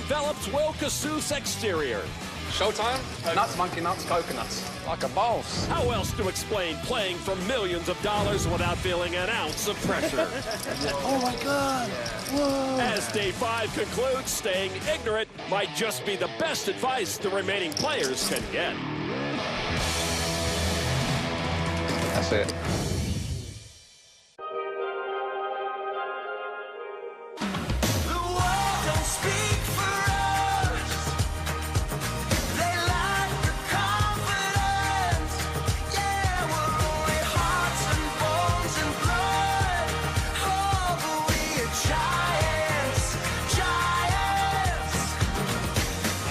envelops Will Kassouf's exterior. Showtime? Nuts, monkey nuts, coconuts. Like a boss. How else to explain playing for millions of dollars without feeling an ounce of pressure? Oh my God! Whoa! As day 5 concludes, staying ignorant might just be the best advice the remaining players can get. That's it.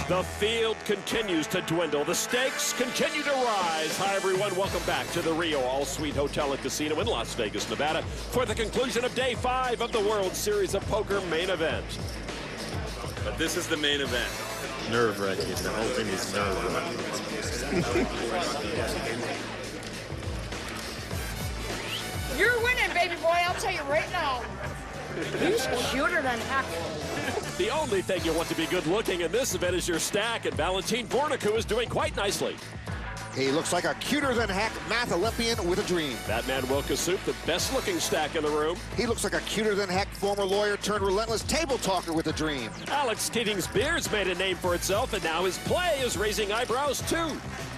The field continues to dwindle. The stakes continue to rise. Hi, everyone. Welcome back to the Rio All-Suite Hotel and Casino in Las Vegas, Nevada, for the conclusion of Day 5 of the World Series of Poker main event. But this is the main event. Nerve-wracking. The whole thing is nerve-wracking. You're winning, baby boy. I'll tell you right now. He's cuter than heck. The only thing you want to be good looking in this event is your stack, and Valentin Vornicou is doing quite nicely. He looks like a cuter than heck math Olympian with a dream. That man, Will Kassouf, the best looking stack in the room. He looks like a cuter than heck former lawyer turned relentless table talker with a dream. Alex Keating's beard's made a name for itself, and now his play is raising eyebrows too.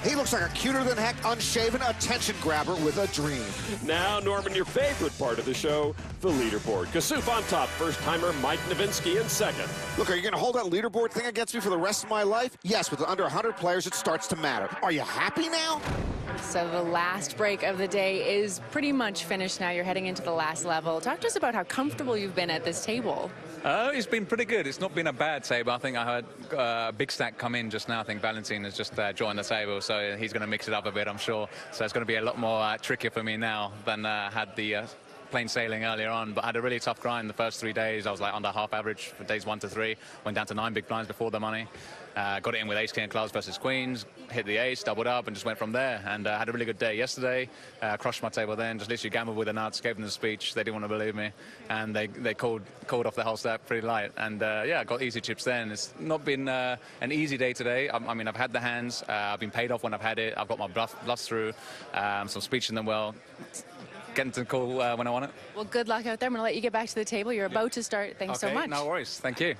He looks like a cuter than heck unshaven attention grabber with a dream. Now, Norman, your favorite part of the show, the leaderboard. Kassouf on top, first-timer Mike Nowitzki in second. Look, are you going to hold that leaderboard thing against me for the rest of my life? Yes, with under 100 players, it starts to matter. Are you happy now? So the last break of the day is pretty much finished now. You're heading into the last level. Talk to us about how comfortable you've been at this table. It's been pretty good. It's not been a bad table. I think I heard a big stack come in just now. I think Valentin has just joined the table, so he's going to mix it up a bit, I'm sure. So it's going to be a lot more trickier for me now than had the plain sailing earlier on, but I had a really tough grind the first 3 days. I was like under half average for days 1 to 3. Went down to 9 big blinds before the money. Got it in with ace, king, clubs versus queens. Hit the ace, doubled up, and just went from there. And had a really good day yesterday. Crushed my table then. Just literally gambled with the nuts. Gave them the speech. They didn't want to believe me, and they called off the whole stack pretty light. And yeah, got easy chips then. It's not been an easy day today. I mean, I've had the hands. I've been paid off when I've had it. I've got my bluffs through. Some speech in them well. Getting to call when I want it. Well, good luck out there. I'm going to let you get back to the table. You're about to start. Thanks so much. No worries. Thank you.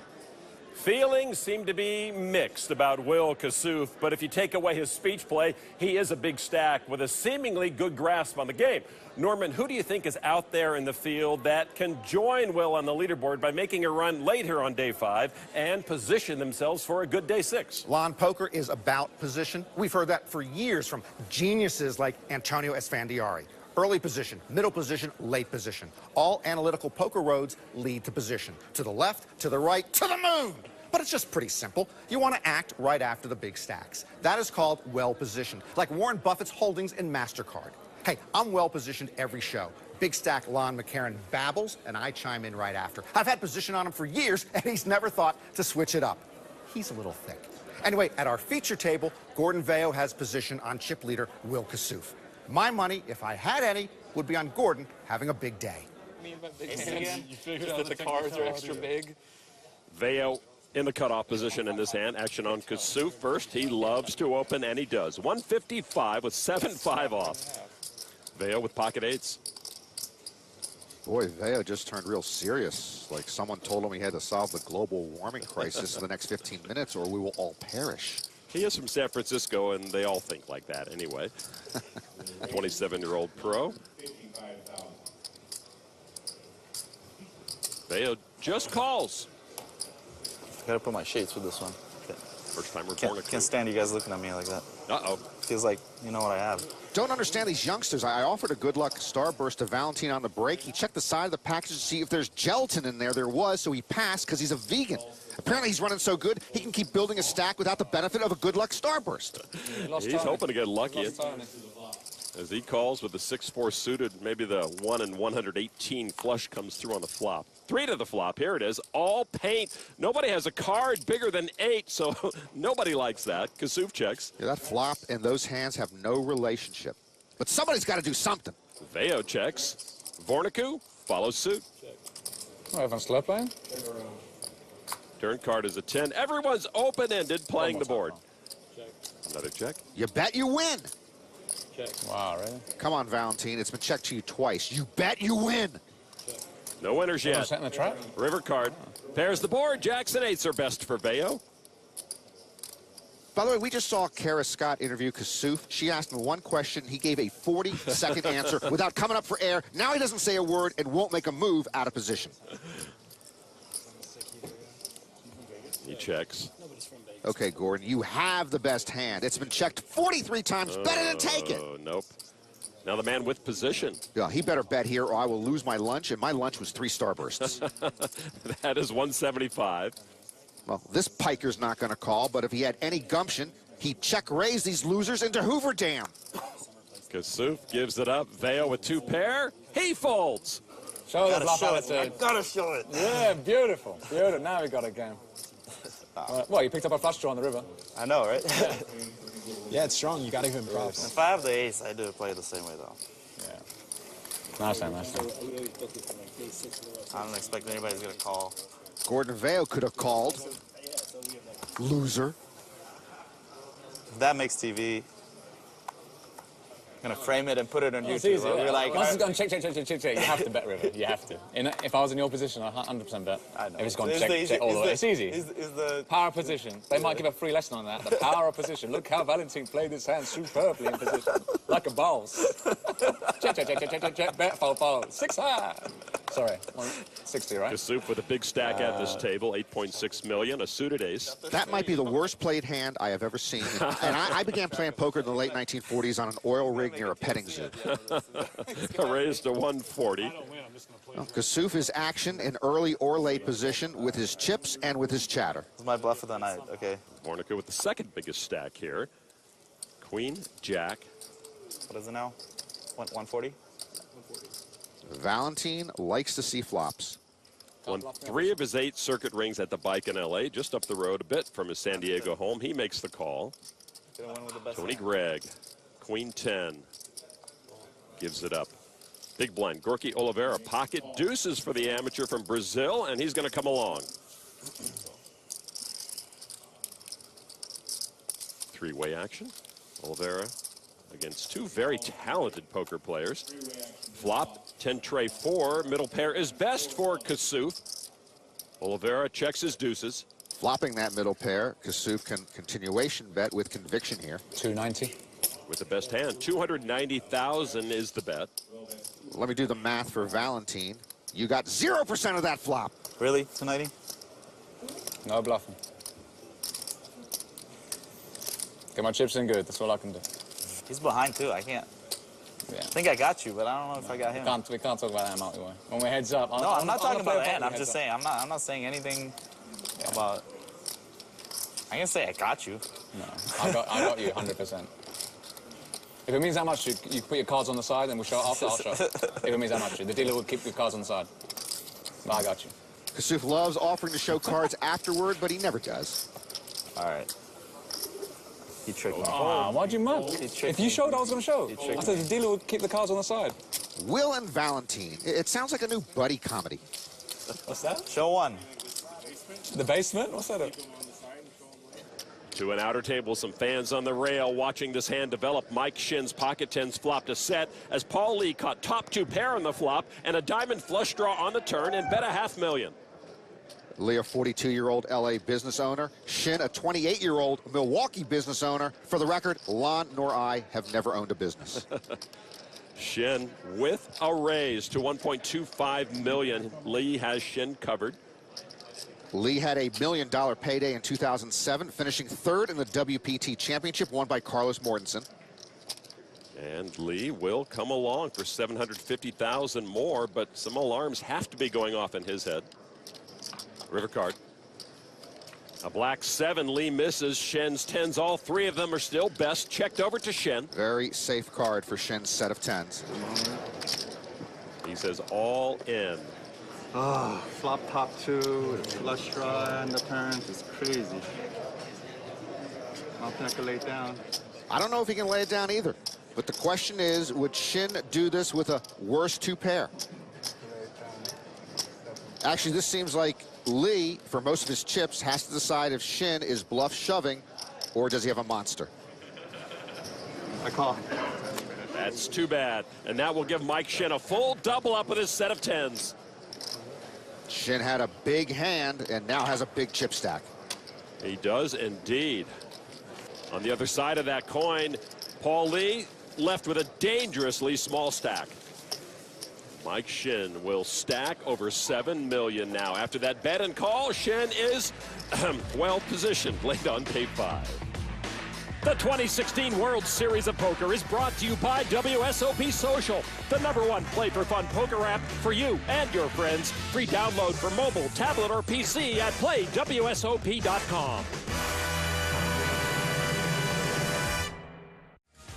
Feelings seem to be mixed about Will Kassouf, but if you take away his speech play, he is a big stack with a seemingly good grasp on the game. Norman, who do you think is out there in the field that can join Will on the leaderboard by making a run late here on day 5 and position themselves for a good day 6? Lawn poker is about position. We've heard that for years from geniuses like Antonio Esfandiari. Early position, middle position, late position. All analytical poker roads lead to position. To the left, to the right, to the moon! But it's just pretty simple. You want to act right after the big stacks. That is called well-positioned, like Warren Buffett's holdings in MasterCard. Hey, I'm well-positioned every show. Big stack Lon McCarron babbles, and I chime in right after. I've had position on him for years, and he's never thought to switch it up. He's a little thick. Anyway, at our feature table, Gordon Vayo has position on chip leader Will Kassouf. My money, if I had any, would be on Gordon having a big day. You figure that the cards are extra big? Vayo in the cutoff position in this hand. Action on Kassouf first. He loves to open, and he does. 155 with 7-5 off. Vayo with pocket eights. Boy, Vayo just turned real serious. Like someone told him he had to solve the global warming crisis in the next 15 minutes or we will all perish. He is from San Francisco, and they all think like that anyway. 27-year-old pro. Vayo just calls. I gotta put my shades for this one. First time we're born. Can't stand you guys looking at me like that. Uh-oh. Feels like you know what I have. Don't understand these youngsters. I offered a good luck starburst to Valentin on the break. He checked the side of the package to see if there's gelatin in there. There was, so he passed because he's a vegan. Apparently he's running so good, he can keep building a stack without the benefit of a good luck starburst. He's hoping to get lucky. As he calls with the 6-4 suited, maybe the 1 in 118 flush comes through on the flop. 3 to the flop. Here it is. All paint. Nobody has a card bigger than 8, so nobody likes that. Kassouf checks. Yeah, that flop and those hands have no relationship. But somebody's got to do something. Vayo checks. Vornicou follows suit. I haven't slept, man. Turn card is a 10. Everyone's open-ended playing the board. Another check. You bet you win. Wow, really? Come on, Valentine. It's been checked to you twice. You bet you win. No winners yet. Setting the trap? River card. Pairs the board. Jackson 8s are best for Veo. By the way, we just saw Kara Scott interview Kasuf. She asked him one question. He gave a 40-second answer without coming up for air. Now he doesn't say a word and won't make a move out of position. He checks. Okay, Gordon, you have the best hand. It's been checked 43 times. Bet it and take it. Oh, nope. Now the man with position. Yeah, he better bet here or I will lose my lunch, and my lunch was 3 starbursts. That is 175. Well, this piker's not going to call, but if he had any gumption, he'd check-raise these losers into Hoover Dam. Kasuf gives it up. Veo with 2 pair. He folds. Show the Gotta bluff show it. attitude. Gotta show it. Yeah, beautiful. Beautiful. Now we got a game. Well, you picked up a flush draw on the river. I know, right? Yeah, it's strong. You got to give him props. If I have the ace, I do play the same way, though. Yeah. Nice time, nice time. I don't expect anybody's going to call. Gordon Veo could have called. Loser. If that makes TV, I'm going to frame it and put it on It's YouTube. easy. We're like, once it's gone check. You have to bet river. You have to. If I was in your position, I 100% bet. I know. If it's gone Is check the- all the way. It's easy. Is the Power of position. They might give a free lesson on that. The power of position. Look how Valentine played his hand superbly in position. Like a boss. Check. Bet, foul. 6 high. Sorry, 160, right? Kasuf with a big stack at this table. 8.6 million. A suited ace. That might be the worst played hand I have ever seen. And I began playing poker in the late 1940s on an oil rig near a petting zoo. Raised to 140. Well, Kasuf is action in early or late position with his chips and with his chatter. It's my bluff of the night, okay. Warnica with the second biggest stack here. Queen, Jack. What is it now? 140? Valentine likes to see flops. Won 3 of his 8 circuit rings at the bike in L.A., just up the road a bit from his San Diego home. He makes the call. Didn't win with the best Tony hand. Gregg, Queen 10, gives it up. Big blind, Gorky Oliveira, pocket deuces for the amateur from Brazil, and he's going to come along. 3-way action. Oliveira against 2 very talented poker players. Flop, 10 tray 4. Middle pair is best for Kasuf. Oliveira checks his deuces. Flopping that middle pair, Kasuf can continuation bet with conviction here. 290. With the best hand, 290,000 is the bet. Let me do the math for Valentine. You got 0% of that flop. Really? 290? No bluffing. Get my chips in good. That's all I can do. He's behind, too. I can't. Yeah. I think I got you, but I don't know if I got him. We can't talk about that multi-way. When we're heads up. No, I'm not talking about the hand. I'm just saying. I'm not saying anything about. I can say I got you. No, I got you 100%. If it means how much you put your cards on the side, then we'll show it after. I'll show it. If it means how much, the dealer will keep your cards on the side. But I got you. Kasuf loves offering to show cards afterward, but he never does. All right. He tricked me. Why'd you mug? If you showed, I was going to show. I said the dealer would keep the cards on the side. Will and Valentine. It sounds like a new buddy comedy. What's that? Show one. The basement? What's that? To an outer table, some fans on the rail watching this hand develop. Mike Shin's pocket tens flopped a set as Paul Lee caught top 2 pair on the flop and a diamond flush draw on the turn and bet $500,000. Lee, a 42-year-old LA business owner. Shin, a 28-year-old Milwaukee business owner. For the record, Lon nor I have never owned a business. Shin with a raise to 1.25 million. Lee has Shin covered. Lee had a $1 million payday in 2007, finishing 3rd in the WPT Championship, won by Carlos Mortensen. And Lee will come along for 750,000 more, but some alarms have to be going off in his head. River card. A black 7, Lee misses. Shen's 10s, all 3 of them are still best. Checked over to Shen. Very safe card for Shen's set of 10s. He says all in. Oh, flop top 2, flush draw, and the turns is crazy. I don't think I can lay it down. I don't know if he can lay it down either. But the question is, would Shin do this with a worse 2 pair? Actually, this seems like Lee, for most of his chips, has to decide if Shin is bluff shoving or does he have a monster. I call. That's too bad. And that will give Mike Shin a full double up with his set of 10s. Shin had a big hand and now has a big chip stack. He does indeed. On the other side of that coin, Paul Lee left with a dangerously small stack. Mike Shin will stack over 7 million now. After that bet and call, Shin is well positioned late on day 5. The 2016 World Series of Poker is brought to you by WSOP Social, the #1 play-for-fun poker app for you and your friends. Free download for mobile, tablet, or PC at playwsop.com.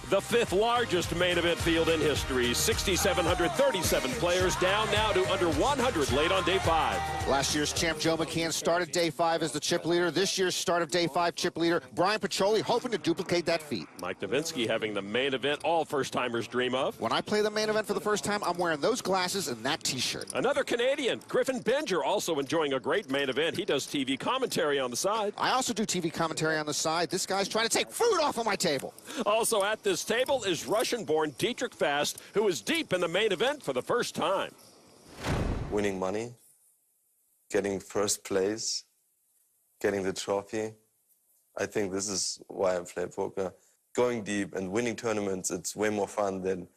The 5th largest main event field in history, 6,737 players, down now to under 100 late on day 5. Last year's champ Joe McKeon started day 5 as the chip leader. This year's start of day 5 chip leader Brian Petroli hoping to duplicate that feat. Mike Nowitzki having the main event all first-timers dream of. When I play the main event for the first time, I'm wearing those glasses and that t-shirt. Another Canadian, Griffin Binger, also enjoying a great main event. He does TV commentary on the side. I also do TV commentary on the side. This guy's trying to take food off of my table. Also at this table is Russian-born Dietrich Fast, who is deep in the main event for the first time. Winning money, getting first place, getting the trophy. I think this is why I play poker. Going deep and winning tournaments, it's way more fun than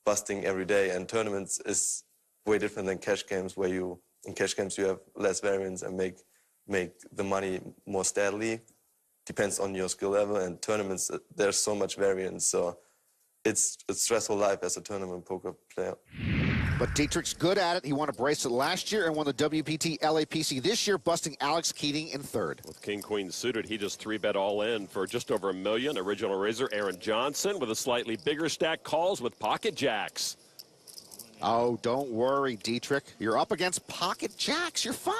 busting every day. And tournaments is way different than cash games, where in cash games you have less variance and make the money more steadily. Depends on your skill level. And tournaments, there's so much variance. So it's a stressful life as a tournament poker player. But Dietrich's good at it. He won a bracelet last year and won the WPT LAPC this year, busting Alex Keating in 3rd. With King-Queen suited, he just 3-bet all in for just over $1 million. Original raiser Aaron Johnson with a slightly bigger stack calls with pocket jacks. Oh, don't worry, Dietrich. You're up against pocket jacks. You're fine.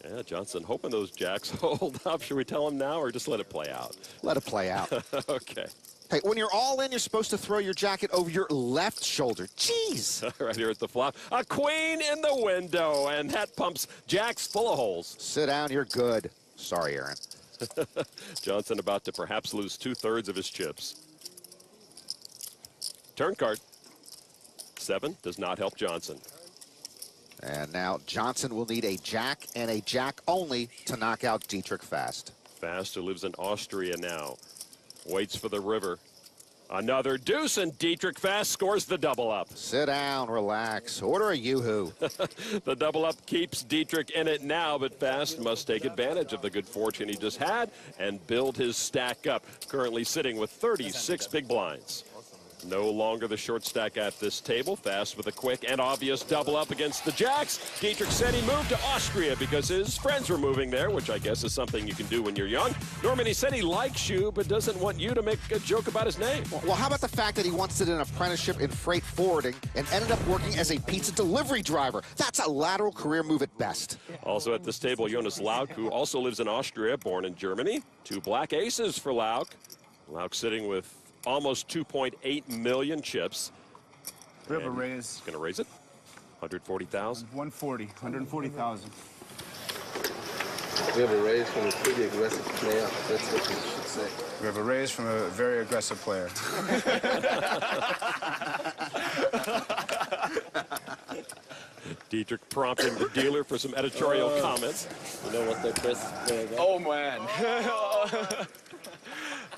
Yeah, Johnson hoping those jacks hold up. Should we tell him now or just let it play out? Let it play out. Okay. Hey, when you're all in, you're supposed to throw your jacket over your left shoulder. Jeez. Right here at the flop. A queen in the window, and that pumps jacks full of holes. Sit down, you're good. Sorry, Aaron. Johnson about to perhaps lose 2/3 of his chips. Turn card. 7 does not help Johnson. And now Johnson will need a jack and a jack only to knock out Dietrich Fast. Fast, who lives in Austria now, waits for the river. Another deuce, and Dietrich Fast scores the double up. Sit down, relax, order a yoo-hoo. The double up keeps Dietrich in it now, but Fast must take advantage of the good fortune he just had and build his stack up. Currently sitting with 36 big blinds. No longer the short stack at this table. Fast with a quick and obvious double up against the jacks. Dietrich said he moved to Austria because his friends were moving there, which I guess is something you can do when you're young. Norman, he said he likes you, but doesn't want you to make a joke about his name. Well, how about the fact that he once did an apprenticeship in freight forwarding and ended up working as a pizza delivery driver? That's a lateral career move at best. Also at this table, Jonas Lauk, who also lives in Austria, born in Germany. 2 black aces for Lauk. Lauk sitting with almost 2.8 million chips. We have a raise. Going to raise it. 140,000. 140,000. We have a raise from a pretty aggressive player. That's what we should say. We have a raise from a very aggressive player. Dietrich prompting the dealer for some editorial comments. You know what the best player got? Oh, man.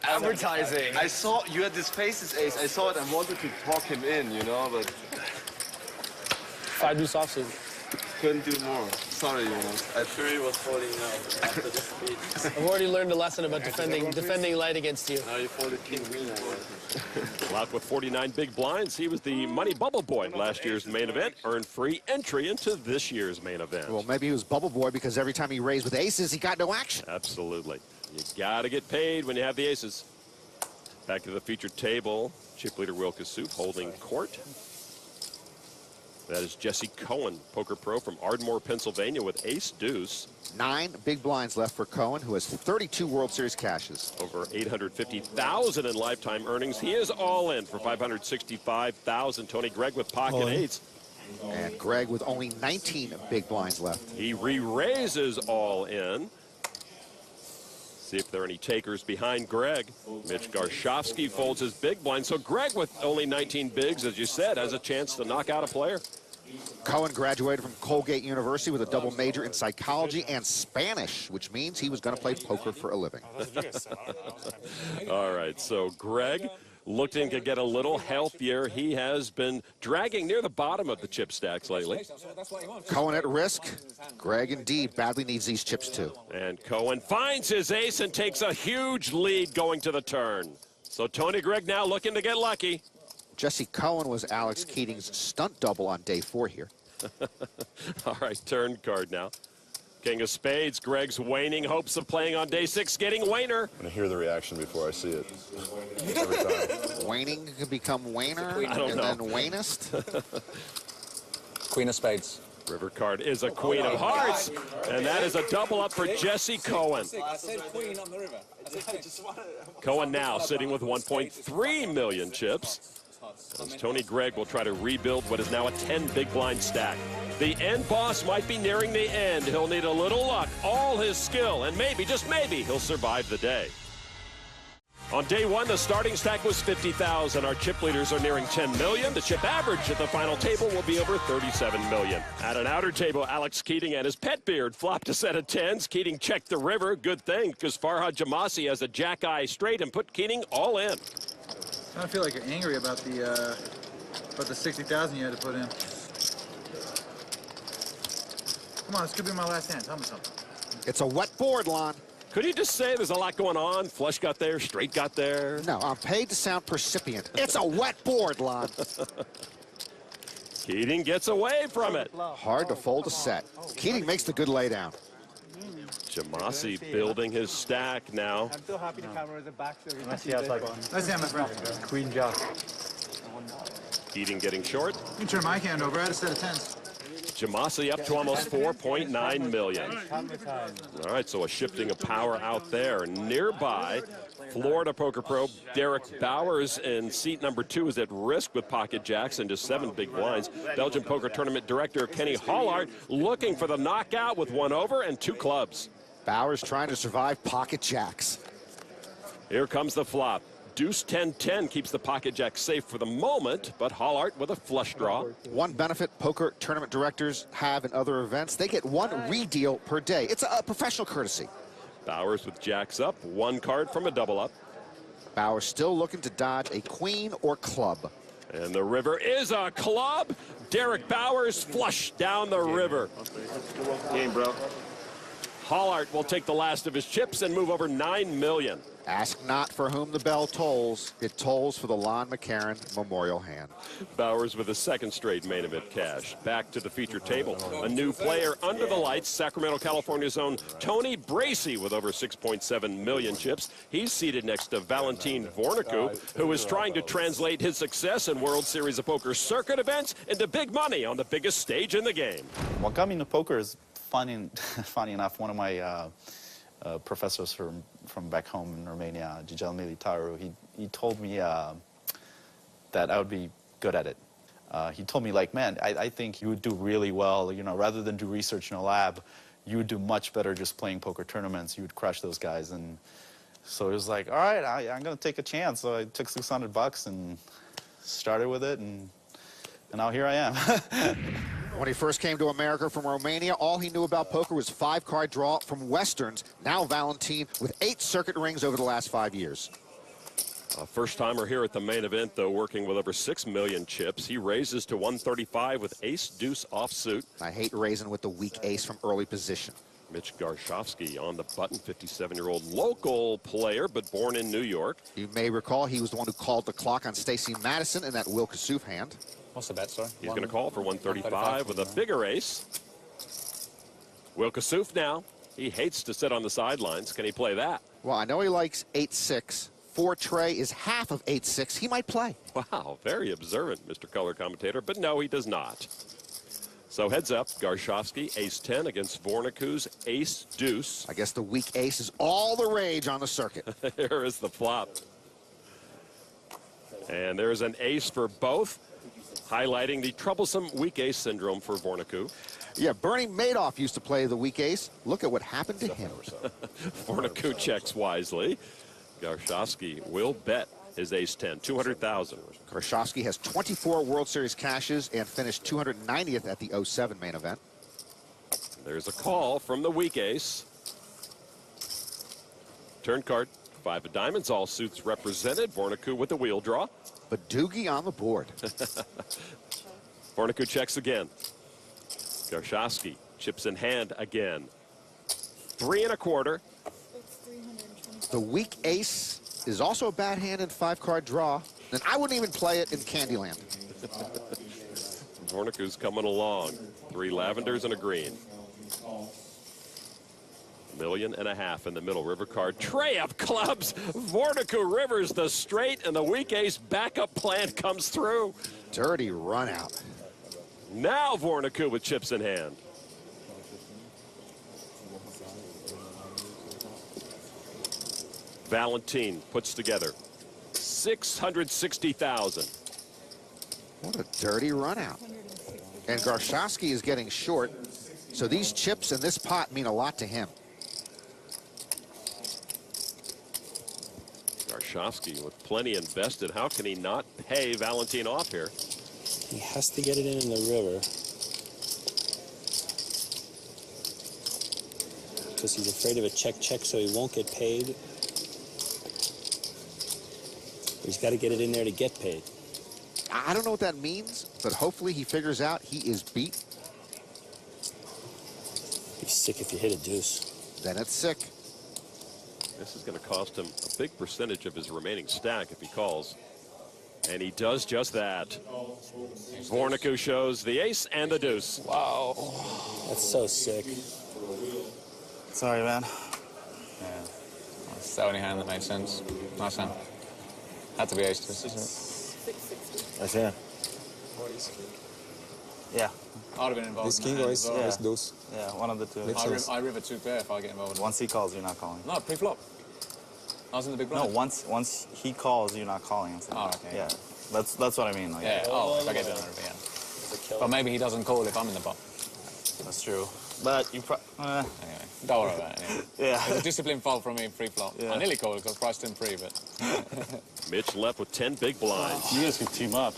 Advertising. I saw you had this faces ace. I saw it and wanted to talk him in, you know, but 5 deuce offsuit. couldn't do more. Sorry, Jonas. I'm sure he was folding now after the speed. I've already learned a lesson about defending light against you. Now you folded king queen. Lauk with 49 big blinds. He was the money bubble boy last year's main event. Earned free entry into this year's main event. Well, maybe he was bubble boy because every time he raised with aces, he got no action. Absolutely. You got to get paid when you have the aces. Back to the featured table. Chip leader Will Kassouf holding court. That is Jesse Cohen, poker pro from Ardmore, Pennsylvania, with ace deuce. 9 big blinds left for Cohen, who has 32 World Series cashes. Over 850,000 in lifetime earnings. He is all in for 565,000. Tony Gregg with pocket eights. And Greg with only 19 big blinds left. He re-raises all in. See if there are any takers behind Greg. Mitch Garshovsky folds his big blind. So Greg, with only 19 bigs, as you said, has a chance to knock out a player. Cohen graduated from Colgate University with a double major in psychology and Spanish, which means he was going to play poker for a living. All right, so Greg looking to get a little healthier. He has been dragging near the bottom of the chip stacks lately. Cohen at risk. Greg indeed badly needs these chips too. And Cohen finds his ace and takes a huge lead going to the turn. So Tony Greig now looking to get lucky. Jesse Cohen was Alex Keating's stunt double on day 4 here. All right, turn card now. King of spades, Greg's waning hopes of playing on day 6, getting Wayner. I'm going to hear the reaction before I see it. Every time. Waning can become Wayner and then Waynest. Queen of spades. River card is a queen of hearts, and that is a double up for Jesse Cohen. I said queen on the river. Cohen now sitting with 1.3 million chips. As Tony Greig will try to rebuild what is now a 10 big blind stack. The end boss might be nearing the end. He'll need a little luck, all his skill, and maybe, just maybe, he'll survive the day. On day 1, the starting stack was 50,000. Our chip leaders are nearing 10 million. The chip average at the final table will be over 37 million. At an outer table, Alex Keating and his pet beard flopped a set of 10s. Keating checked the river. Good thing, because Farhad Jamasi has a jack-eye straight and put Keating all in. I don't feel like you're angry about the 60,000 you had to put in. Come on, this could be my last hand. Tell me something. It's a wet board, Lon. Could you just say there's a lot going on? Flush got there, straight got there. No, I'm paid to sound percipient. It's a wet board, Lon. Keating gets away from it. Hard to fold a set. Keating makes the good laydown. Jamasi building his stack now. I'm so happy to cover the back. Let's see, my friend. Queen Jack. Keating getting short. You can turn my hand over. I had a set of 10s. Jamasi up to almost 4.9 million. All right, so a shifting of power out there. Nearby, Florida poker pro Derek Bowers in seat number 2 is at risk with pocket jacks into 7 big blinds. Belgian poker tournament director Kenny Hollart looking for the knockout with 1 over and 2 clubs. Bowers trying to survive pocket jacks. Here comes the flop. Deuce 10-10 keeps the pocket jack safe for the moment, but Hollart with a flush draw. One benefit poker tournament directors have in other events, they get 1 redeal per day. It's a professional courtesy. Bowers with jacks up, 1 card from a double up. Bowers still looking to dodge a queen or club. And the river is a club. Derek Bowers flush down the river. Game, bro. Hollart will take the last of his chips and move over 9 million. Ask not for whom the bell tolls. It tolls for the Lon McCarron Memorial Hand. Bowers with a 2nd straight main event cash. Back to the feature table. A new player under the lights, Sacramento, California's own Tony Bracey with over 6.7 million chips. He's seated next to Valentin Vorniku, who is trying to translate his success in World Series of Poker circuit events into big money on the biggest stage in the game. What got me into poker is funny enough, one of my professors from back home in Romania, Gigel Militaru, he told me that I would be good at it. He told me, like, man, I think you would do really well, you know, rather than do research in a lab, you would do much better just playing poker tournaments. You would crush those guys. And so it was like, all right, I'm going to take a chance. So I took $600 and started with it, and now here I am. When he first came to America from Romania, all he knew about poker was 5-card draw from Westerns. Now Valentin with 8 circuit rings over the last 5 years. A first-timer here at the main event, though, working with over 6 million chips. He raises to 135 with ace-deuce offsuit. I hate raising with the weak ace from early position. Mitch Garshovsky on the button, 57-year-old local player, but born in New York. You may recall he was the one who called the clock on Stacey Madison in that Will Kassouf hand. What's the bet, sir? He's going to call for 135 with a bigger ace. Will Kassouf now. He hates to sit on the sidelines. Can he play that? Well, I know he likes 8-6. 4 tray is half of 8-6. He might play. Wow, very observant, Mr. Color Commentator. But no, he does not. So heads up, Garshovsky, ace-10 against Vorniku's ace-deuce. I guess the weak ace is all the rage on the circuit. Here is the flop. And there's an ace for both. highlighting the troublesome weak ace syndrome for Vornicke. Yeah, Bernie Madoff used to play the weak ace. Look at what happened to him. Vornicke checks wisely. Garshowski will bet his ace-10, 200,000. Garshowski has 24 World Series cashes and finished 290th at the 07 main event. There's a call from the weak ace. Turn card, 5 of diamonds, all suits represented. Vornicke with the wheel draw. But Doogie on the board. Vornicke checks again. Garshowski chips in hand again. 3 1/4. The weak ace is also a bad hand in 5-card draw. And I wouldn't even play it in Candyland. Vornicke's coming along. 3 lavenders and a green. $1.5 million in the middle. River card. Tray of clubs. Vornicke rivers the straight, and the weak ace backup plan comes through. Dirty run out. Now Vornicke with chips in hand. Valentin puts together 660,000. What a dirty run out. And Garshowski is getting short, so these chips in this pot mean a lot to him. Garshowski with plenty invested. How can he not pay Valentin off here? He has to get it in the river. Because he's afraid of a check, so he won't get paid. He's got to get it in there to get paid. I don't know what that means, but hopefully he figures out he is beat. He's sick if you hit a deuce. Then it's sick. This is going to cost him a big percentage of his remaining stack if he calls. And he does just that. Vornicke shows the ace and the deuce. Wow. That's so sick. Sorry, man. Yeah. That's the only hand that made sense. Nice hand. Had to be ace deuce, isn't it? That's it. Yeah. I'd have been involved. This in king that or as well. ace deuce? Yeah, one of the two. I river 2 pair if I get involved. Once he calls, you're not calling. No, pre-flop. I was in the big blind. No, once he calls, you're not calling him. Oh, okay. Yeah, that's what I mean. Like, Yeah. Oh, if I get it on river, yeah. But maybe he doesn't call if I'm in the pot. That's true. But you Anyway, don't worry about it. Anyway. Yeah. It was a disciplined fault from me pre-flop. Yeah. I nearly called because I was priced in pre, but... Mitch left with 10 big blinds. You guys could team up.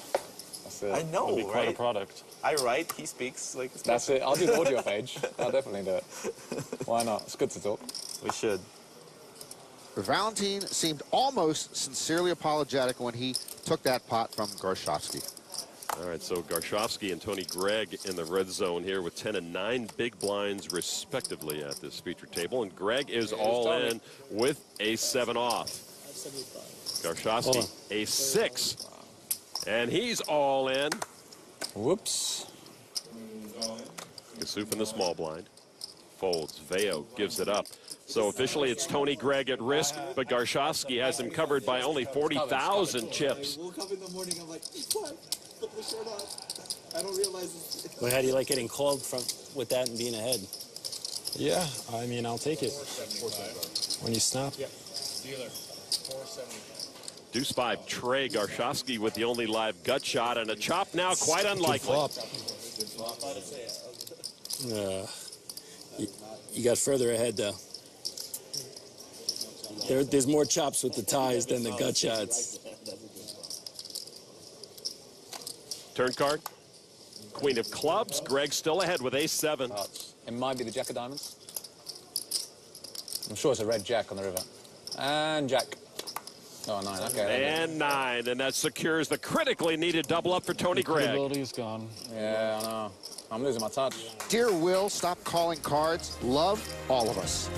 That's it. I know, It'll be quite a right? product. I write, he speaks. Like it's That's it. I'll do the audio page. I'll definitely do it. Why not? It's good to talk. We should. Valentin seemed almost sincerely apologetic when he took that pot from Garshowski. All right, so Garshowski and Tony Gregg in the red zone here with 10 and 9 big blinds respectively at this feature table. And Gregg is all in with ace-7 off. Garshowski, ace-6. And he's all in. Whoops. Kassouf in the small blind. Folds. Veo gives it up. So officially it's Tony Gregg at risk, but Garshowski has him covered by only 40,000 chips. I woke up in the morning, I'm like, what? Put the shirt on. I don't realize Well, how do you like getting called with that and being ahead? Yeah, I mean, I'll take it. When you snap. Yep. Dealer. 470. Deuce 5, Trey Garshowski with the only live gut shot, and a chop now quite unlikely. You got further ahead, though. There's more chops with the ties than the gut shots. Turn card. Queen of clubs. Gregg still ahead with ace-7. It might be the jack of diamonds. I'm sure it's a red jack on the river. And jack. Oh, 9. Okay. And 9, and that secures the critically needed double up for Tony Gregg. Ability is gone. Yeah, I know. I'm losing my touch. Dear Will, stop calling cards. Love all of us.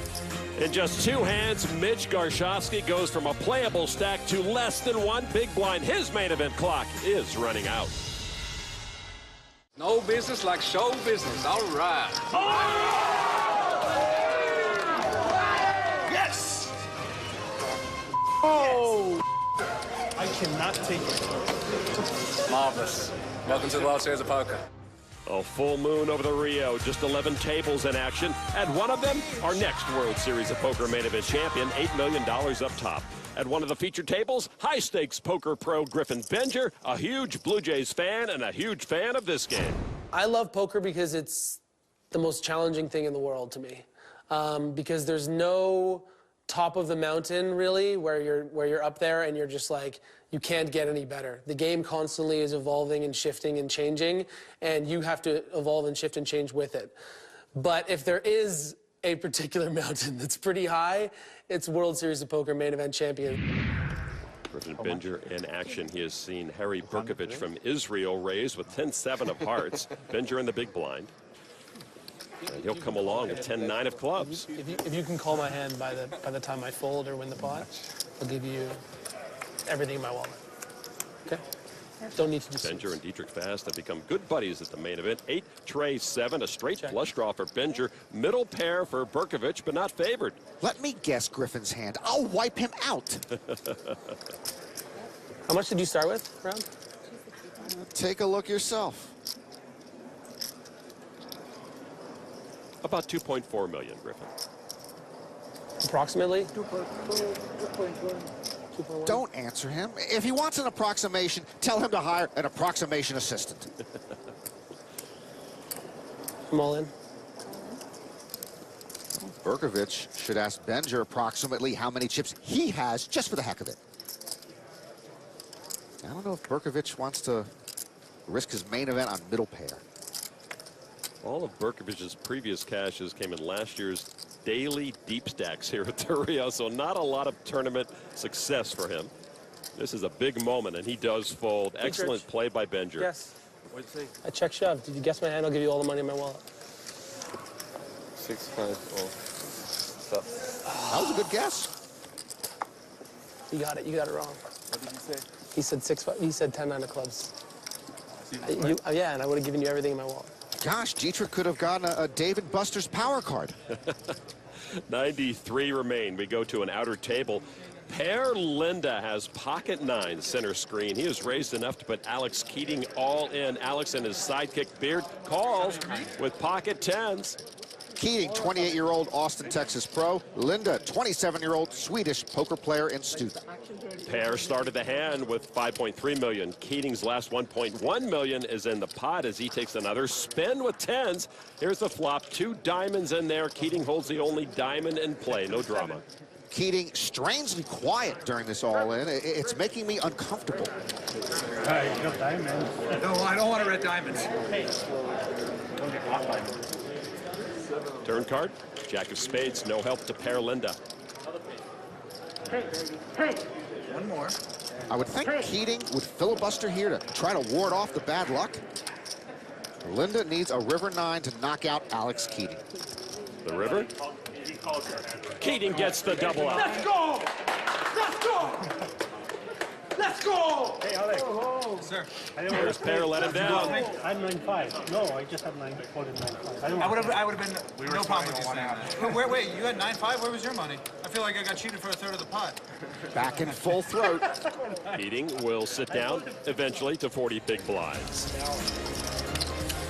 In just 2 hands, Mitch Garshowski goes from a playable stack to less than 1 big blind. His main event clock is running out. No business like show business. All right. Yes! Oh! I cannot take it. Marvelous. Welcome to the World Series of Poker. A full moon over the Rio, just 11 tables in action. At one of them, our next World Series of Poker main event champion, $8 million up top. At one of the featured tables, high-stakes poker pro Griffin Benger, a huge Blue Jays fan and a huge fan of this game. I love poker because it's the most challenging thing in the world to me. Because there's no top of the mountain, really, where you're up there and you're just like, you can't get any better. The game constantly is evolving and shifting and changing, and you have to evolve and shift and change with it. But if there is a particular mountain that's pretty high, it's World Series of Poker main event champion. Griffin Benger in action. He has seen Harry Berkovich from Israel raise with 10-7 of hearts. Benger in the big blind. And he'll come along with 10-9 of clubs. If you can call my hand by the time I fold or win the pot, I'll give you everything in my wallet. Okay? Don't need to do Benger and Dietrich Fast have become good buddies at the main event. 8, Trey 7, a straight flush draw for Benger. Middle pair for Berkovich, but not favored. Let me guess Griffin's hand. I'll wipe him out. How much did you start with, round? Take a look yourself. About 2.4 million, Griffin. Approximately? 2.1. Don't answer him. If he wants an approximation, tell him to hire an approximation assistant. I'm all in. Berkovich should ask Benger approximately how many chips he has just for the heck of it. I don't know if Berkovich wants to risk his main event on middle pair. All of Berkovich's previous cashes came in last year's daily deep stacks here at the Rio, so not a lot of tournament success for him. This is a big moment, and he does fold. Excellent play by Benger. Yes. I check shove. Did you guess my hand? I'll give you all the money in my wallet. 6-5. That was a good guess. You got it. You got it wrong. What did you say? He said 6-5. He said 10-9 of clubs. Yeah, and I would have given you everything in my wallet. Gosh, Dietrich could have gotten a David Buster's power card. 93 remain. We go to an outer table. Per Linda has pocket 9 center screen. He has raised enough to put Alex Keating all in. Alex and his sidekick Beard calls with pocket 10s. Keating, 28-year-old Austin, Texas pro. Linda, 27-year-old Swedish poker player in Stuve. Per started the hand with 5.3 million. Keating's last 1.1 million is in the pot as he takes another spin with 10s. Here's the flop, 2 diamonds in there. Keating holds the only diamond in play, no drama. Keating strangely quiet during this all-in. It's making me uncomfortable. No diamonds. No, I don't want a red diamond. Turn card, Jack of Spades, no help to Per Linda. One more. I would think Keating would filibuster here to try to ward off the bad luck. Linda needs a river 9 to knock out Alex Keating. The river? Keating gets the double out. Let's go! Let's go! Let's go! Hey, Alex. Sir. There's Per, let him down. I had 9-5. No, I just had 9-5. I would have been no problem with you saying that. Wait, you had 9-5? Where was your money? I feel like I got cheated for a third of the pot. Back in full throat. Keating will sit down eventually to 40 big blinds.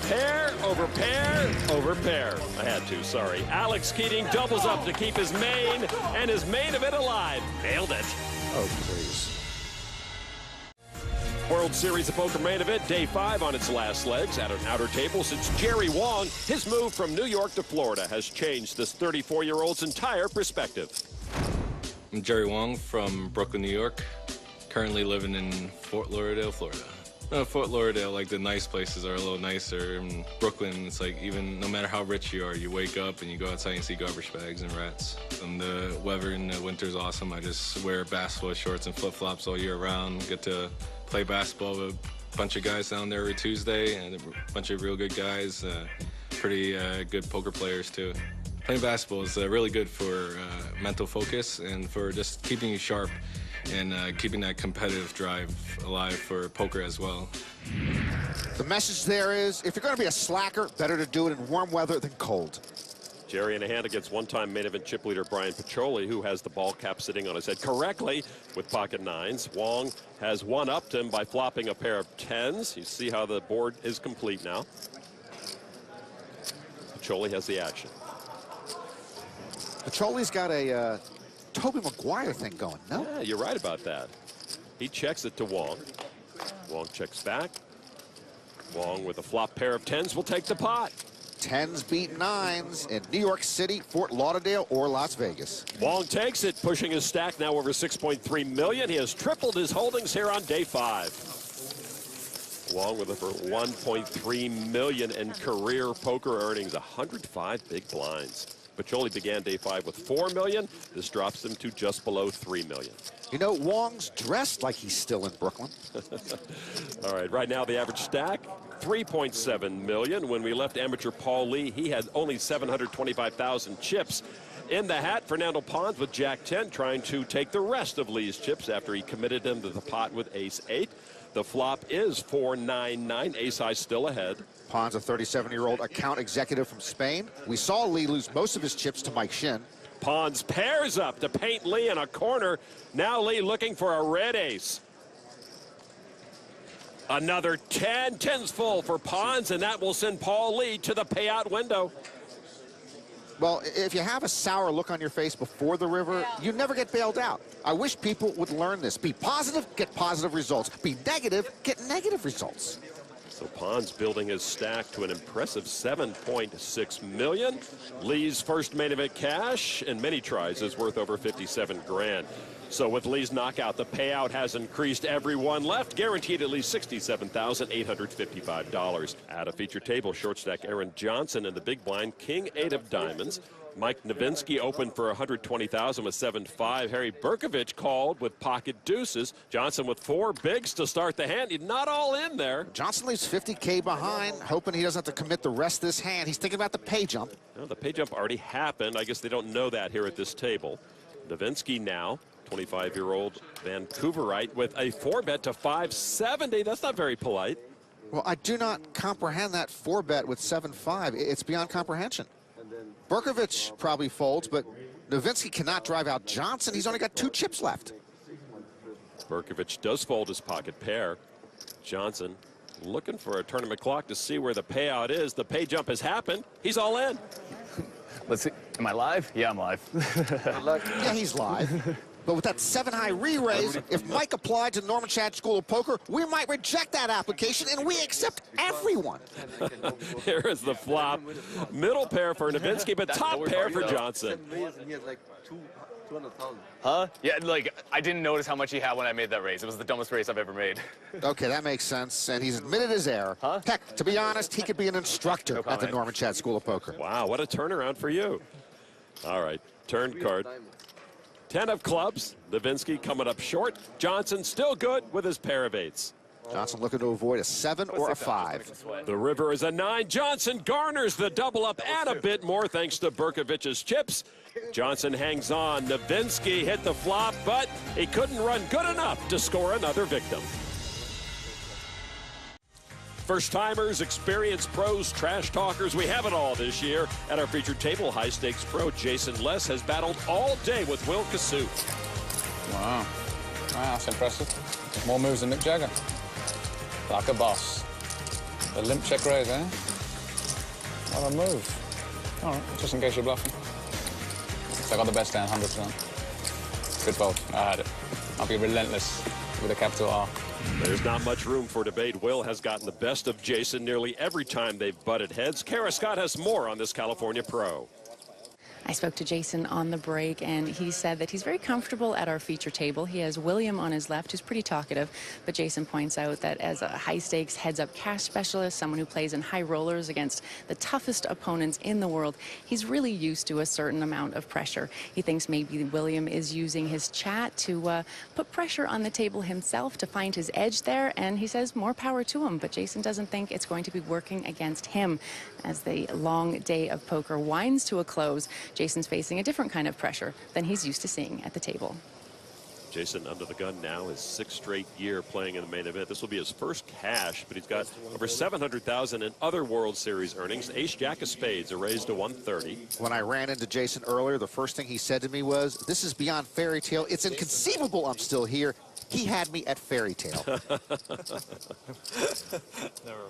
Pair over pair over pair. I had to, sorry. Alex Keating doubles up to keep his main and his main event alive. Nailed it. Oh, please. World Series of Poker main event, day 5 on its last legs. At an outer table sits Jerry Wong. His move from New York to Florida has changed this 34-year-old's entire perspective. I'm Jerry Wong from Brooklyn, New York. Currently living in Fort Lauderdale, Florida. Fort Lauderdale, like the nice places are a little nicer. In Brooklyn, it's like even no matter how rich you are, you wake up and you go outside and see garbage bags and rats. And the weather in the winter is awesome. I just wear basketball shorts and flip-flops all year round. Get to play basketball with a bunch of guys down there every Tuesday and a bunch of real good guys, pretty good poker players too. Playing basketball is really good for mental focus and for just keeping you sharp and keeping that competitive drive alive for poker as well. The message there is, if you're going to be a slacker, better to do it in warm weather than cold. Jerry in a hand against one-time main event chip leader Brian Pacholi, who has the ball cap sitting on his head correctly with pocket 9s. Wong has one-upped him by flopping a pair of 10s. You see how the board is complete now. Picholi has the action. Picholi's got a Tobey Maguire thing going, no? Yeah, you're right about that. He checks it to Wong. Wong checks back. Wong with a flop pair of 10s will take the pot. 10s beat 9s in New York City, Fort Lauderdale, or Las Vegas. Wong takes it, pushing his stack now over 6.3 million. He has tripled his holdings here on day 5. Wong with over 1.3 million in career poker earnings, 105 big blinds. Picholi began day 5 with 4 million. This drops him to just below 3 million. You know, Wong's dressed like he's still in Brooklyn. All right, right now the average stack, 3.7 million. When we left amateur Paul Lee, he had only 725,000 chips. In the hat, Fernando Pons with Jack-10 trying to take the rest of Lee's chips after he committed them to the pot with Ace-8. The flop is 499, ace-high still ahead. Pons, a 37-year-old account executive from Spain. We saw Lee lose most of his chips to Mike Shin. Pons pairs up to paint Lee in a corner. Now Lee looking for a red ace. Another 10, 10's full for Pons, and that will send Paul Lee to the payout window. Well, if you have a sour look on your face before the river, you never get bailed out. I wish people would learn this. Be positive, get positive results. Be negative, get negative results. So Pons building his stack to an impressive 7.6 million. Lee's first main event cash in many tries is worth over 57 grand. So with Lee's knockout, the payout has increased. Everyone left, guaranteed at least $67,855. At a feature table, short stack Aaron Johnson in the big blind, king 8 of diamonds. Mike Novinsky opened for 120,000 with 7-5. Harry Berkovich called with pocket deuces. Johnson with 4 bigs to start the hand. He's not all in there. Johnson leaves 50K behind, hoping he doesn't have to commit the rest of this hand. He's thinking about the pay jump. Well, the pay jump already happened. I guess they don't know that here at this table. Novinsky now, 25-year-old Vancouverite with a 4-bet to 570. That's not very polite. Well, I do not comprehend that 4-bet with 7-5. It's beyond comprehension. Berkovich probably folds, but Novinsky cannot drive out Johnson. He's only got 2 chips left. Berkovich does fold his pocket pair. Johnson looking for a tournament clock to see where the payout is. The pay jump has happened. He's all in. Let's see. Am I live? Yeah, I'm live. Yeah, he's live. But with that 7-high re-raise, if Mike applied to Norman Chad School of Poker, we might reject that application, and we accept everyone. Here is the flop. Middle pair for Novinsky, but top pair for Johnson. Huh? Yeah, like, I didn't notice how much he had when I made that raise. It was the dumbest raise I've ever made. Okay, that makes sense, and he's admitted his error. Huh? Heck, to be honest, he could be an instructor at the Norman Chad School of Poker. Wow, what a turnaround for you. All right, turn card. 10 of clubs. Novinsky coming up short. Johnson still good with his pair of 8s. Johnson looking to avoid a 7 or a 5. The river is a 9. Johnson garners the double up and a bit more thanks to Berkovich's chips. Johnson hangs on. Novinsky hit the flop, but he couldn't run good enough to score another victim. First-timers, experienced pros, trash talkers, we have it all this year. At our featured table, high-stakes pro Jason Les has battled all day with Will Kassouf. Wow. Wow, that's impressive. More moves than Mick Jagger. Like a boss. The limp check raise, eh? What a move. All right, just in case you're bluffing. So I got the best down, 100%. Good fold. I had it. I'll be relentless with a capital R. There's not much room for debate. Will has gotten the best of Jason nearly every time they've butted heads. Kara Scott has more on this California pro. I spoke to Jason on the break, and he said that he's very comfortable at our feature table. He has William on his left, who's pretty talkative, but Jason points out that as a high-stakes heads-up cash specialist, someone who plays in high rollers against the toughest opponents in the world, he's really used to a certain amount of pressure. He thinks maybe William is using his chat to put pressure on the table himself to find his edge there, and he says more power to him, but Jason doesn't think it's going to be working against him. As the long day of poker winds to a close, Jason's facing a different kind of pressure than he's used to seeing at the table. Jason under the gun now, his 6th straight year playing in the main event. This will be his first cash, but he's got over $700,000 in other World Series earnings. Ace Jack of Spades, a raise to 130. When I ran into Jason earlier, the first thing he said to me was, "This is beyond fairy tale. It's inconceivable I'm still here." He had me at fairy tale. Never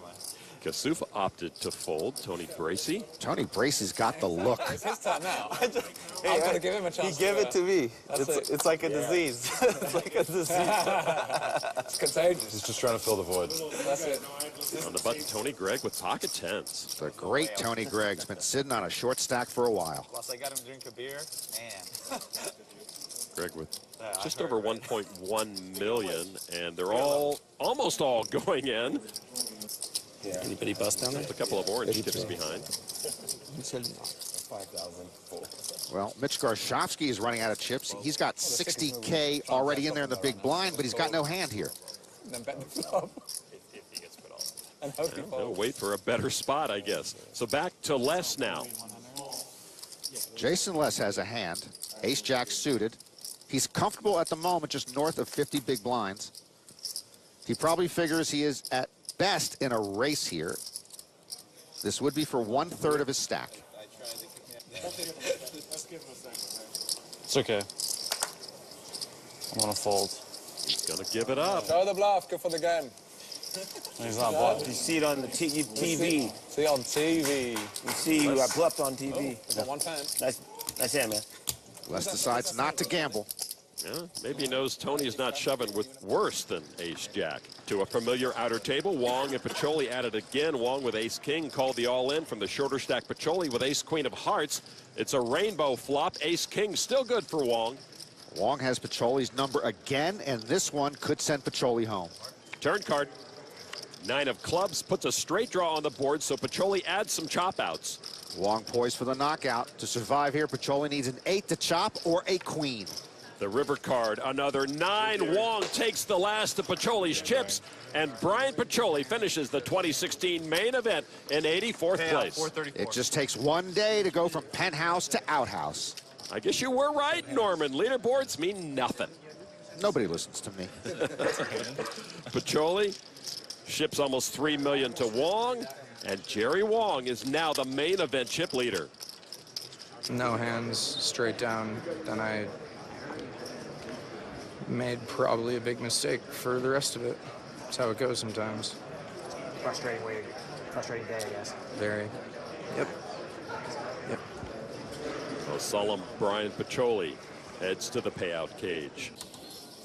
mind. Kassouf opted to fold. Tony Bracey. Tony Bracey's got the look. It's his time now. I've got to give him a chance. He gave it to me. It's like a disease. It's like a disease. It's contagious. He's just trying to fill the void. That's it. On the button, Tony Gregg with pocket tens. The great Tony Gregg's been sitting on a short stack for a while. Plus, I got him drink a beer. Man. Gregg with just over 1.1 million, and they're almost all going in. Yeah. Anybody bust down there? A couple of orange tips behind. 5,000. Well, Mitch Garshovsky is running out of chips. He's got 60K already in there in the big blind, but he's got no hand here. Then bet the flop. And hope he They'll wait for a better spot, I guess. So back to Les now. Jason Les has a hand. Ace-Jack suited. He's comfortable at the moment, just north of 50 big blinds. He probably figures he is at best in a race here. This would be for 1/3 of his stack. It's okay. I'm gonna fold. He's gonna give it up. Show the bluff. Go for the game. He's not bluffing. You see it on the TV. See on TV. You see you got bluffed on TV. Got one fan. Nice hand, man. Les decides not to gamble. Yeah, maybe he knows Tony's not shoving with worse than ace-jack. To a familiar outer table, Wong and Pacholi at it again. Wong with ace-king called the all-in from the shorter stack. Pacholi with ace-queen of hearts. It's a rainbow flop. Ace-king still good for Wong. Wong has Pacholi's number again, and this one could send Pacholi home. Turn card. 9 of clubs puts a straight draw on the board, so Pacholi adds some chop outs. Wong poised for the knockout. To survive here, Pacholi needs an 8 to chop or a queen. The river card, another 9. Wong takes the last of Pacholi's chips, and Brian Pacholi finishes the 2016 main event in 84th place. It just takes one day to go from penthouse to outhouse. I guess you were right, Norman. Leaderboards mean nothing. Nobody listens to me. Pacholi ships almost $3 million to Wong, and Jerry Wong is now the main event chip leader. No hands, straight down. Then I made probably a big mistake for the rest of it. That's how it goes sometimes. Frustrating day, I guess. Very. Yep. So solemn Brian Pacholi heads to the payout cage.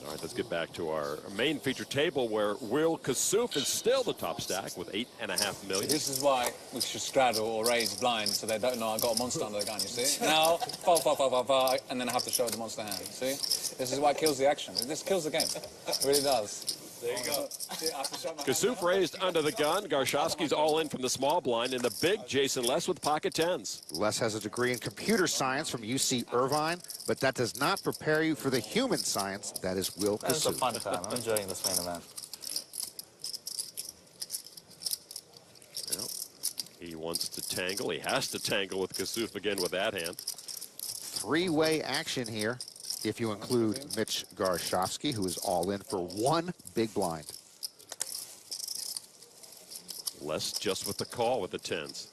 All right, let's get back to our main feature table where Will Kassouf is still the top stack with $8.5 million. This is why we should straddle or raise blind so they don't know I got a monster under the gun, you see? Now, fall, and then I have to show the monster hand, see? This is why it kills the action. This kills the game. It really does. There you go. Kassouf raised under the gun. Garshovsky's all in from the small blind. In the big, Jason Les with pocket tens. Les has a degree in computer science from UC Irvine, but that does not prepare you for the human science that is Will Kassouf. It's a fun time. I'm enjoying this main event. Well, he wants to tangle. He has to tangle with Kassouf again with that hand. Three-way action here, if you include Mitch Garshovsky, who is all in for one big blind. Les just with the call with the tens.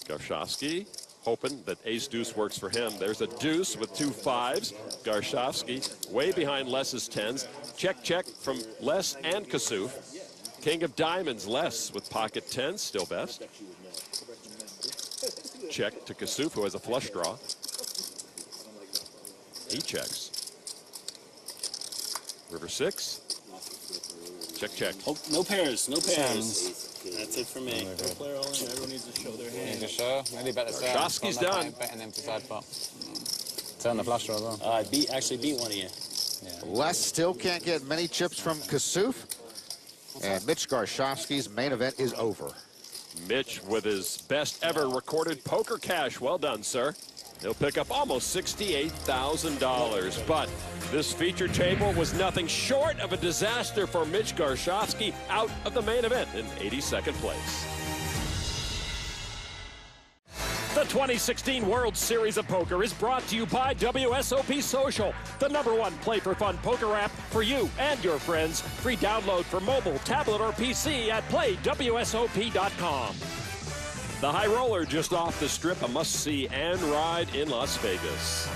Garshovsky hoping that ace-deuce works for him. There's a deuce with 2 5s. Garshovsky way behind Les's tens. Check from Les and Kassouf. King of diamonds, Les with pocket tens, still best. Check to Kassouf, who has a flush draw. He checks. River 6. Check. Oh, no pairs. That's it for me. No player all in. Everyone needs to show their hand. Need to show. Maybe better say. Garshovsky's done. Bet an empty side pot. Turn the flush draw as well. I actually beat one of you. Yeah. Les still can't get many chips from Kassouf. And Mitch Garshovsky's main event is over. Mitch with his best ever recorded poker cash. Well done, sir. He'll pick up almost $68,000. But this feature table was nothing short of a disaster for Mitch Garshovsky, out of the main event in 82nd place. The 2016 World Series of Poker is brought to you by WSOP Social, the #1 play for fun poker app for you and your friends. Free download for mobile, tablet, or PC at playwsop.com. The High Roller just off the strip, a must-see and ride in Las Vegas.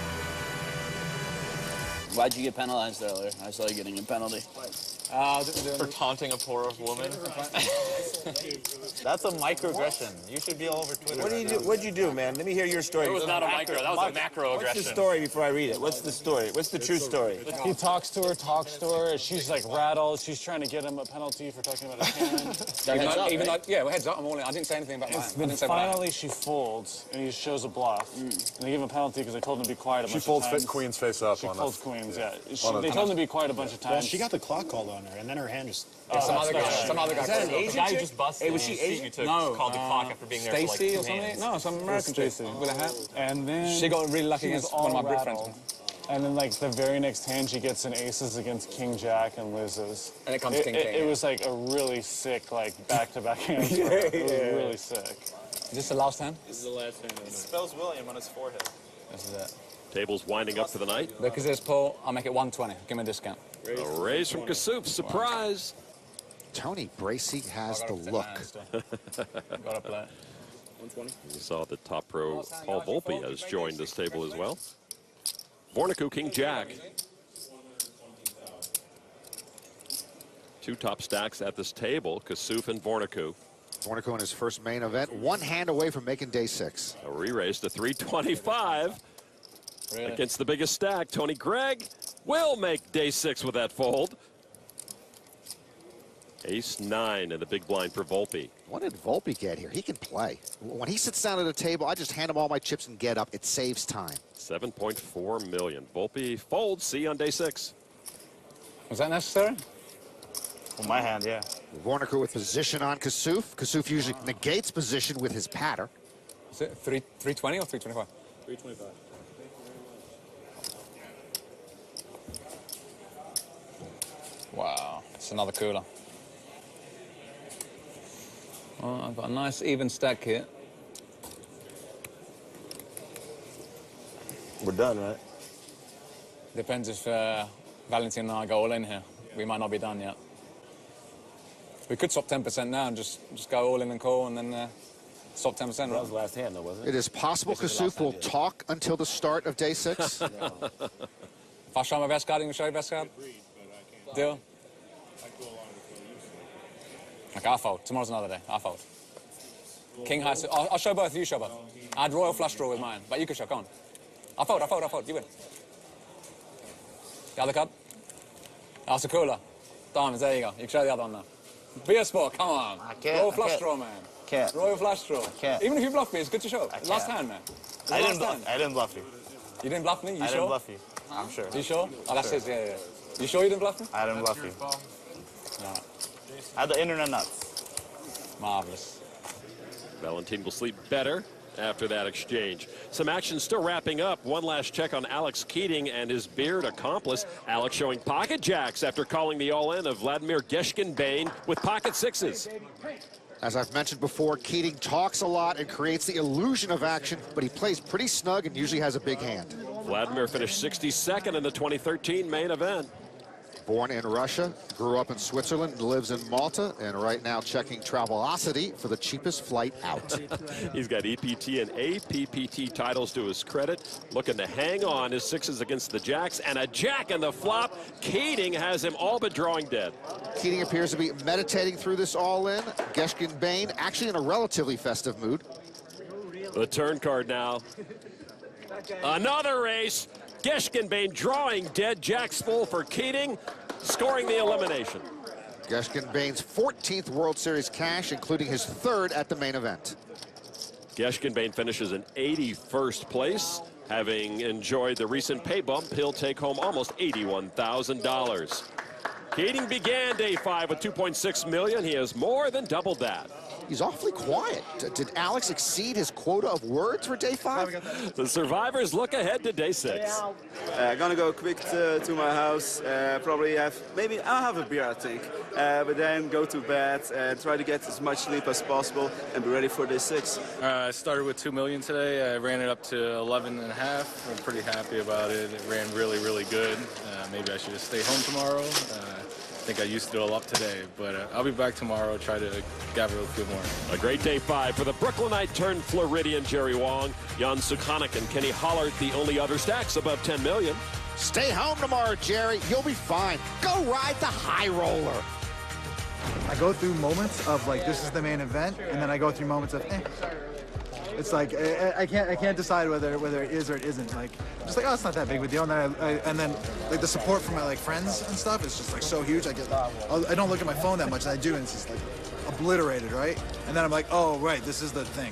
Why'd you get penalized earlier? I saw you getting a penalty. For taunting a poor woman. That's a microaggression. You should be all over Twitter. What do you do? What'd you do, man? Let me hear your story. It was not a micro. That was a macro What's aggression. the story before I read it? What's the story? What's the true story? He talks to her, and she's like rattled. She's trying to get him a penalty for talking about his hand. Heads up. I didn't say anything about my hand. Then finally she folds, and he shows a bluff. And they give him a penalty because they told him to be quiet a bunch of times. She folds Queen's face up. She on folds Queen's, yeah. They told him to be quiet a bunch of times. Well, she got the clock called on her, and then her hand just... Some other guy. Is that an Asian chick? Who just busted. Hey, was she Asian? No. Called the clock after being there for like Stacy 2 or something? hands. No, some American chick with a hat. And then She got really lucky she was against one of my all good friends. rattled. And then, like, the very next hand, she gets an aces against King Jack and loses. And it comes King King. It was, like, a really sick, like, back-to-back hand. It was really sick. Is this the last hand? This is the last hand. He spells William on his forehead. This is it. Table's winding up for the night. Because there's Paul, I'll make it 120. Give me a discount. A raise from Kassouf. Surprise. Tony Bracey has the look. Gotta play. 120. You saw the top pro Paul Volpe has joined this table as well. Vornicke, King Jack. 2 top stacks at this table, Kassouf and Vornicke. Vornicke in his first main event, 1 hand away from making day 6. A re-raise to 325 against the biggest stack. Tony Greig will make day 6 with that fold. Ace-9 in the big blind for Volpe. What did Volpe get here? He can play. When he sits down at a table, I just hand him all my chips and get up. It saves time. 7.4 million. Volpe folds, see on day 6. Was that necessary? Well, my hand, yeah. Vornicke with position on Kassouf. Kassouf usually negates position with his patter. Is it 320 or 325? 325. Wow, it's another cooler. Well, I've got a nice even stack here. We're done, right? Depends if Valentin and I go all in here. We might not be done yet. We could swap 10% now and just go all in and call and then swap 10%. That was the last hand, though, wasn't it? It is possible Kassouf will talk until the start of day 6. If I show my best card, you can show your best card? Deal? Okay, I'll fold. Tomorrow's another day. I'll fold. King high. I'll show both. You show both. I had royal flush draw with mine, but you can show. Come on. I'll fold. You win. The other card? That's a cooler. Diamonds, there you go. You can show the other one now. Be a sport, come on. I can't. Royal flush draw, man. Can't. Royal flush draw. Can't. Even if you bluff me, it's good to show. Last can't. hand, man. I didn't bluff you. You didn't bluff me? You sure? I didn't bluff you. I'm sure. You sure? Oh, that's his, yeah. You sure you didn't bluff me? I didn't bluff you. No. I had the internet nuts. Marvelous. Valentin will sleep better after that exchange. Some action still wrapping up. One last check on Alex Keating and his beard accomplice. Alex showing pocket jacks after calling the all-in of Vladimir Geschkenbein with pocket 6s. As I've mentioned before, Keating talks a lot and creates the illusion of action, but he plays pretty snug and usually has a big hand. Vladimir finished 62nd in the 2013 main event. Born in Russia, grew up in Switzerland, lives in Malta, and right now checking Travelocity for the cheapest flight out. He's got EPT and APPT titles to his credit. Looking to hang on his 6s against the jacks, and a jack in the flop. Keating has him all but drawing dead. Keating appears to be meditating through this all-in. Geschkenbein actually in a relatively festive mood. The turn card now. Another race. Geschkenbein drawing dead. Jacks full for Keating, scoring the elimination. Geschkenbein's 14th World Series cash, including his 3rd at the main event. Geschkenbein finishes in 81st place. Having enjoyed the recent pay bump, he'll take home almost $81,000. Keating began day 5 with $2.6 million. He has more than doubled that. He's awfully quiet. Did Alex exceed his quota of words for day 5? The survivors look ahead to day 6. Gonna go quick to my house. Probably I'll have a beer, I think. But then go to bed, try to get as much sleep as possible, and be ready for day 6. I started with $2 million today. I ran it up to 11.5. I'm pretty happy about it. It ran really, really good. Maybe I should just stay home tomorrow. think I used it all up today. But I'll be back tomorrow, try to gather a few more. A great day 5 for the Brooklynite turned Floridian Jerry Wong. Jan Sukonic and Kenny Hollert, the only other stacks above 10 million. Stay home tomorrow, Jerry. You'll be fine. Go ride the high roller. I go through moments of like, this is the main event, and then I go through moments of, It's like I can't decide whether it is or it isn't. Like, I'm just like, oh, it's not that big of a deal. And then like the support from my like friends and stuff is just like so huge. I don't look at my phone that much, and I do, and it's just like obliterated, right? And then I'm like, oh, right, this is the thing.